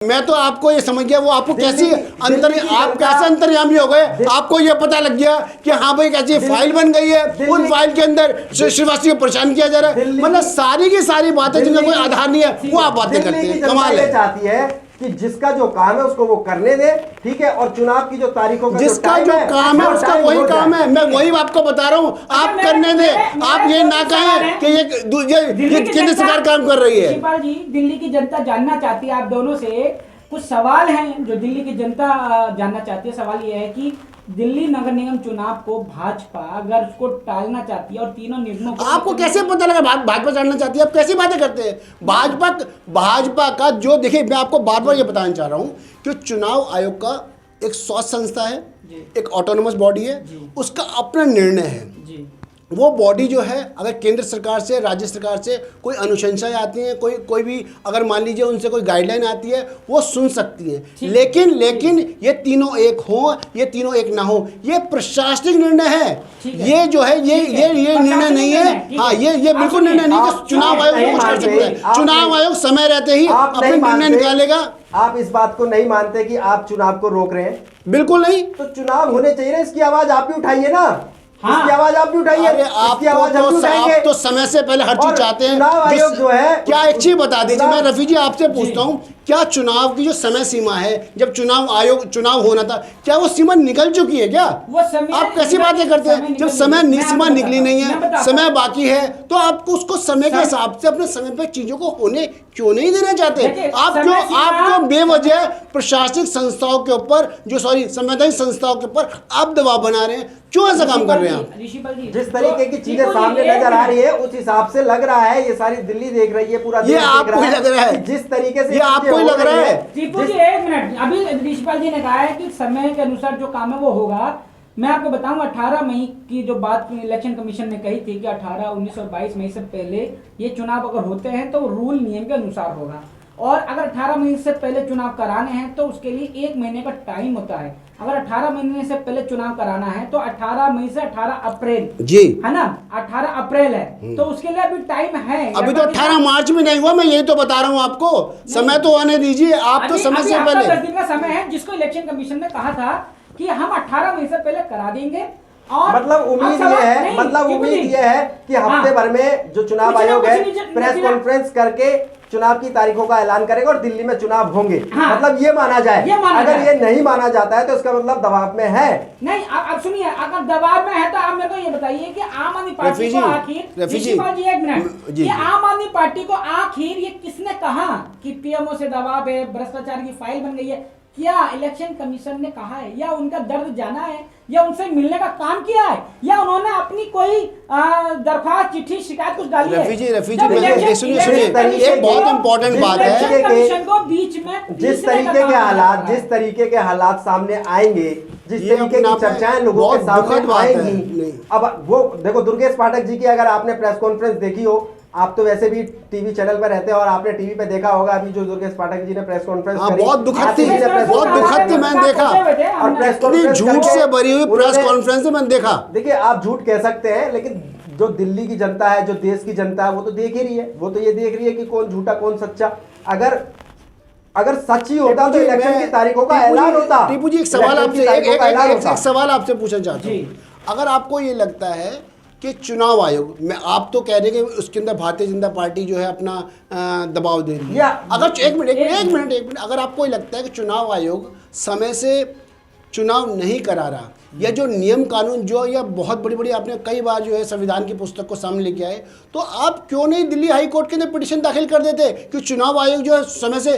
मैं तो आपको ये समझ गया, वो आपको कैसी आप कैसे अंतर्यामी हो गए, आपको ये पता लग गया कि हाँ भाई कैसी फाइल बन गई है, उन फाइल के अंदर श्रीवास्तव को परेशान किया जा रहा है। मतलब सारी की सारी बातें जिनका कोई आधार नहीं है वो आप बातें करते हैं। कमाल है। चाहती है कि जिसका जो काम है उसको वो करने दे, ठीक है, और चुनाव की जो तारीखों का जिसका जो काम है उसका वही काम है। मैं वही आपको बता रहा हूँ, आप करने दे। आप ये ना कहें कि ये केंद्र सरकार काम कर रही है। शिवपाल जी, दिल्ली की जनता जानना चाहती है आप दोनों से, कुछ सवाल हैं जो दिल्ली की जनता जानना चाहती है। सवाल ये है कि दिल्ली नगर निगम चुनाव को भाजपा अगर उसको टालना चाहती है और तीनों निर्णयों को, आपको कैसे पता लगा भाजपा टालना चाहती है? आप कैसी बातें करते हैं? भाजपा का जो, देखिए मैं आपको बार बार ये बताना चाह रहा हूँ कि चुनाव आयोग का एक स्वतंत्र संस्था है, एक ऑटोनोमस बॉडी है, उसका अपना निर्णय है। वो बॉडी जो है, अगर केंद्र सरकार से, राज्य सरकार से कोई अनुशंसाएं आती हैं, कोई भी अगर मान लीजिए उनसे कोई गाइडलाइन आती है, वो सुन सकती है। लेकिन ये तीनों एक हो, ये तीनों एक ना हो, ये प्रशासनिक निर्णय है। ये जो है ये निर्णय नहीं है। हाँ, ये बिल्कुल निर्णय नहीं कि चुनाव आयोग कुछ कर सकता है। चुनाव आयोग समय रहते ही अपने निर्णय निकालेगा। आप इस बात को नहीं मानते कि आप चुनाव को रोक रहे हैं? बिल्कुल नहीं। तो चुनाव होने चाहिए ना, इसकी आवाज आप भी उठाइए ना। हाँ। इसकी आवाज आप भी उठाइए। आप तो समय से पहले हर चीज चाहते हैं। चुनाव आयोग जो है, क्या एक चीज बता दीजिए, मैं रफी जी आपसे पूछता हूँ, क्या चुनाव की जो समय सीमा है, जब चुनाव होना था, क्या वो सीमा निकल चुकी है? क्या आप कैसी बातें करते हैं? जब समय सीमा निकली नहीं है, समय बाकी है, तो आपको उसको समय के हिसाब से अपने समय पे चीजों को होने क्यों नहीं देना चाहते? आप क्यों बेवजह प्रशासनिक संस्थाओं के ऊपर, संवैधानिक संस्थाओं के ऊपर आप दबाव बना रहे हैं? क्यों ऐसा काम कर रहे हैं आप? जिस तरीके की चीजें सामने नजर आ रही है, उस हिसाब से लग रहा है ये सारी दिल्ली देख रही है, पूरा ये आपको लग रहा है, जिस तरीके से ये आपको लग रहा है। टीपू जी एक मिनट, अभी ऋषिपाल जी ने कहा है कि समय के अनुसार जो काम है वो होगा। मैं आपको बताऊं, 18 मई की जो बात इलेक्शन कमीशन ने कही थी कि 18, 19 और 22 मई से पहले ये चुनाव अगर होते हैं तो रूल नियम के अनुसार होगा, और अगर 18 मई से पहले चुनाव कराने हैं तो उसके लिए 1 महीने का टाइम होता है। अगर 18 महीने से पहले चुनाव कराना है तो 18 मई से 18 अप्रैल जी है ना, 18 अप्रैल है, तो उसके लिए अभी टाइम है। अभी तो 18 मार्च में नहीं हुआ, मैं यही तो बता रहा हूँ आपको। समय तो आने दीजिए, आप तो समय से पहले 10 दिन का समय है, जिसको इलेक्शन कमीशन ने कहा था कि हम 18 मई से पहले करा देंगे। और मतलब उम्मीद ये है कि हफ्ते भर में जो चुनाव आयोग है प्रेस कॉन्फ्रेंस करके चुनाव की तारीखों का ऐलान करेगा और दिल्ली में चुनाव होंगे। हाँ, मतलब ये माना जाए। अगर ये नहीं माना जाता है तो इसका मतलब दबाव में है। नहीं, आप सुनिए, अगर दबाव में है तो आप मेरे को ये बताइए कि आम आदमी पार्टी को आखिर, एक मिनट, ये आम आदमी पार्टी को आखिर ये किसने कहा कि पीएमओ से दबाव है, भ्रष्टाचार की फाइल बन गई है? क्या इलेक्शन कमीशन ने कहा है, या उनका दर्द जाना है, या उनसे मिलने का काम किया है, या उन्होंने अपनी कोई दरख्वास्त, चिट्ठी, शिकायत कुछ डाली है? रफी जी सुनिए, एक बहुत इंपॉर्टेंट बात है, कमीशन को बीच में जिस तरीके के हालात सामने आएंगे, जिस तरीके की चर्चाएं लोगों के सामने आएंगी। अब वो देखो, दुर्गेश पाठक जी की अगर आपने प्रेस कॉन्फ्रेंस देखी हो, आप तो वैसे भी टीवी चैनल पर रहते हैं और आपने टीवी पे देखा होगा अभी जो दुर्गेश पाठक जी ने प्रेस कॉन्फ्रेंस करी, बहुत दुखद थी, मैंने देखा, और प्रेस कॉन्फ्रेंस झूठ से भरी हुई प्रेस कॉन्फ्रेंस मैंने देखा। देखिए, आप झूठ कह सकते हैं, लेकिन जो दिल्ली की जनता है, जो देश की जनता है, वो तो देख ही रही है। वो तो ये देख रही है कि कौन झूठा कौन सच्चा। अगर सच ही होता तो इलेक्शन की तारीखों का ऐलान होता। टीपू जी, एक सवाल आपसे पूछना चाहता हूँ। अगर आपको ये लगता है कि चुनाव आयोग में, आप तो कह रहे हैं कि उसके अंदर भारतीय जनता पार्टी जो है अपना दबाव दे रही है, अगर एक मिनट, अगर आपको ये लगता है कि चुनाव आयोग समय से चुनाव नहीं करा रहा, या जो नियम कानून जो या बहुत बड़ी आपने कई बार जो है संविधान की पुस्तक को सामने लेके आए, तो आप क्यों नहीं दिल्ली हाई कोर्ट के अंदर पिटीशन दाखिल कर देते कि चुनाव आयोग जो है समय से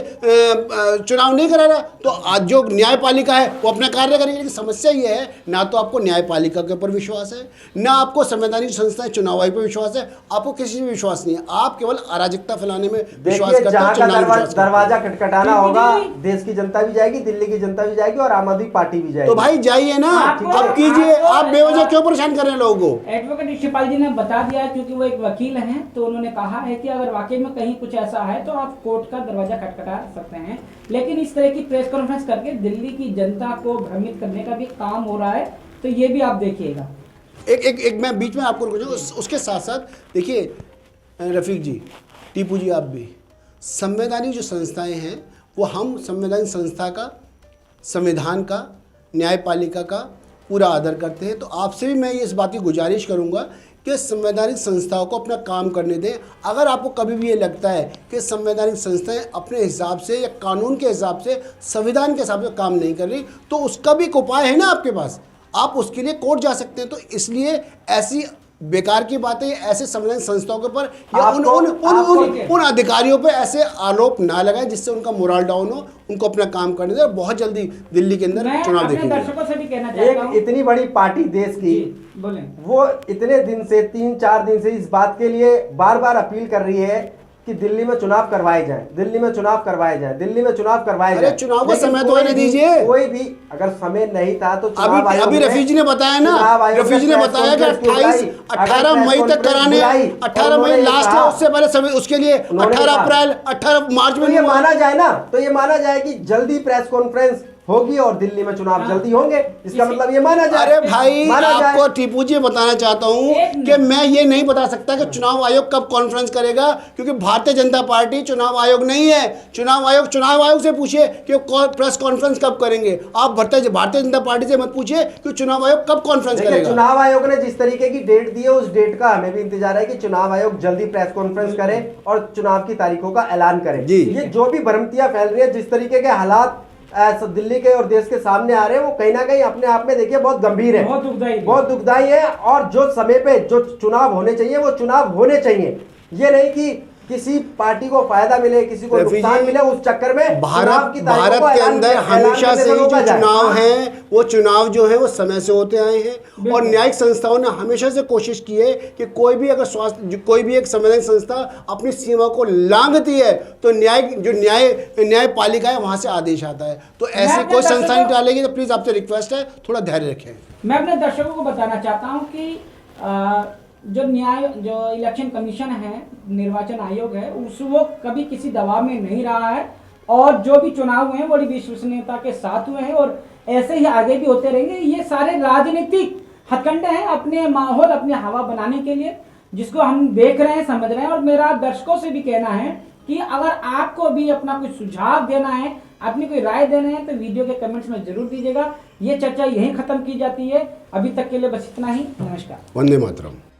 चुनाव नहीं करा रहा? तो आज जो न्यायपालिका है वो अपना कार्य करेगी। लेकिन समस्या ये है, ना तो आपको न्यायपालिका के ऊपर विश्वास है, ना आपको संवैधानिक संस्थाएं चुनाव आयोग पर विश्वास है, आपको किसी में विश्वास नहीं है। आप केवल अराजकता फैलाने में विश्वास करते हैं। दरवाजा खटखटाना होगा, देश की जनता भी जाएगी, दिल्ली की जनता भी जाएगी और आम आदमी पार्टी भी जाएगी। तो भाई जाइए ना, अब कीजिए। आप बेवजह क्यों परेशान कर रहे हैं लोगों को? एडवोकेट ऋषिपाल जी ने बता दिया, क्योंकि वो एक वकील हैं, तो उन्होंने कहा है कि अगर वाकई में कहीं कुछ ऐसा है तो आप कोर्ट का दरवाजा खटखटा सकते हैं। लेकिन इस तरह की प्रेस कॉन्फ्रेंस करके दिल्ली की जनता को भ्रमित करने का भी काम हो रहा है, तो ये भी आप देखिएगा। एक मैं बीच में आपको रुकूंगा, उसके साथ साथ देखिए रफीक जी, टीपू जी, आप भी, संवैधानिक जो संस्थाएं हैं वो हम संवैधानिक संस्था का, संविधान का, न्यायपालिका का पूरा आदर करते हैं। तो आपसे भी मैं इस बात की गुजारिश करूंगा कि संवैधानिक संस्थाओं को अपना काम करने दें। अगर आपको कभी भी ये लगता है कि संवैधानिक संस्थाएं अपने हिसाब से या कानून के हिसाब से, संविधान के हिसाब से काम नहीं कर रही, तो उसका भी एक उपाय है ना आपके पास, आप उसके लिए कोर्ट जा सकते हैं। तो इसलिए ऐसी बेकार की बातें ऐसे संवैधानिक संस्थाओं के ऊपर या उन अधिकारियों पे ऐसे आरोप ना लगाएं जिससे उनका मोरल डाउन हो, उनको अपना काम करने दें। बहुत जल्दी दिल्ली के अंदर चुनाव देखेंगे। दर्शकों से भी कहना चाहता हूं, एक इतनी बड़ी पार्टी देश की वो इतने दिन से 3-4 दिन से इस बात के लिए बार बार अपील कर रही है कि दिल्ली में चुनाव करवाए जाएं, दिल्ली में चुनाव करवाए जाएं, दिल्ली में चुनाव करवाए जाएं। चुनाव का समय तो आने दीजिए। कोई भी अगर समय नहीं था तो अभी रफी जी ने बताया ना, रफी जी ने बताया कि 18 मई तक कराने, 18 मई लास्ट है, उससे पहले उसके लिए 18 अप्रैल 18 मार्च में ये माना जाए ना, तो ये माना जाए कि जल्दी प्रेस कॉन्फ्रेंस होगी और दिल्ली में चुनाव जल्दी होंगे, इसका मतलब ये माना जाए। अरे भाई आपको टीपू जी बताना चाहता हूं कि मैं ये नहीं बता सकता कि चुनाव आयोग कब कॉन्फ्रेंस करेगा, क्योंकि भारतीय जनता पार्टी चुनाव आयोग नहीं है। चुनाव आयोग से पूछिए कि प्रेस कॉन्फ्रेंस कब करेंगे। आप भारतीय जनता पार्टी से मत पूछिए कि चुनाव आयोग कब कॉन्फ्रेंस करेगा। चुनाव आयोग ने जिस तरीके की डेट दी है, उस डेट का हमें भी इंतजार है कि चुनाव आयोग जल्दी प्रेस कॉन्फ्रेंस करे और चुनाव की तारीखों का ऐलान करे। ये जो भी भ्रमियां फैल रही है, जिस तरीके के हालात दिल्ली के और देश के सामने आ रहे हैं, वो कहीं ना कहीं अपने आप में देखिए बहुत गंभीर है, बहुत दुखदायी है। और जो समय पे जो चुनाव होने चाहिए वो चुनाव होने चाहिए। ये नहीं कि किसी पार्टी को फायदा मिले, किसी को नुकसान मिले, उस चक्कर में भारत के अंदर हमेशा से ही जो चुनाव हैं वो चुनाव जो है वो समय से होते आए हैं। और न्यायिक संस्थाओं ने हमेशा से कोशिश की है कि कोई भी अगर कोई भी एक संवैधानिक संस्था अपनी सीमा को लांघती है तो न्यायपालिका है वहां से आदेश आता है। तो ऐसे कोई संस्था नहीं डालेगी। तो प्लीज आपसे रिक्वेस्ट है, थोड़ा धैर्य रखें। मैं अपने दर्शकों को बताना चाहता हूँ कि जो इलेक्शन कमीशन है, निर्वाचन आयोग है, वो कभी किसी दबाव में नहीं रहा है और जो भी चुनाव हुए हैं बड़ी विश्वसनीयता के साथ हुए हैं और ऐसे ही आगे भी होते रहेंगे। ये सारे राजनीतिक हथकंडे हैं अपने माहौल, अपने हवा बनाने के लिए, जिसको हम देख रहे हैं, समझ रहे हैं। और मेरा दर्शकों से भी कहना है कि अगर आपको भी अपना कुछ सुझाव देना है, अपनी कोई राय देना है, तो वीडियो के कमेंट्स में जरूर दीजिएगा। ये चर्चा यहीं खत्म की जाती है। अभी तक के लिए बस इतना ही। नमस्कार। वंदे मातरम।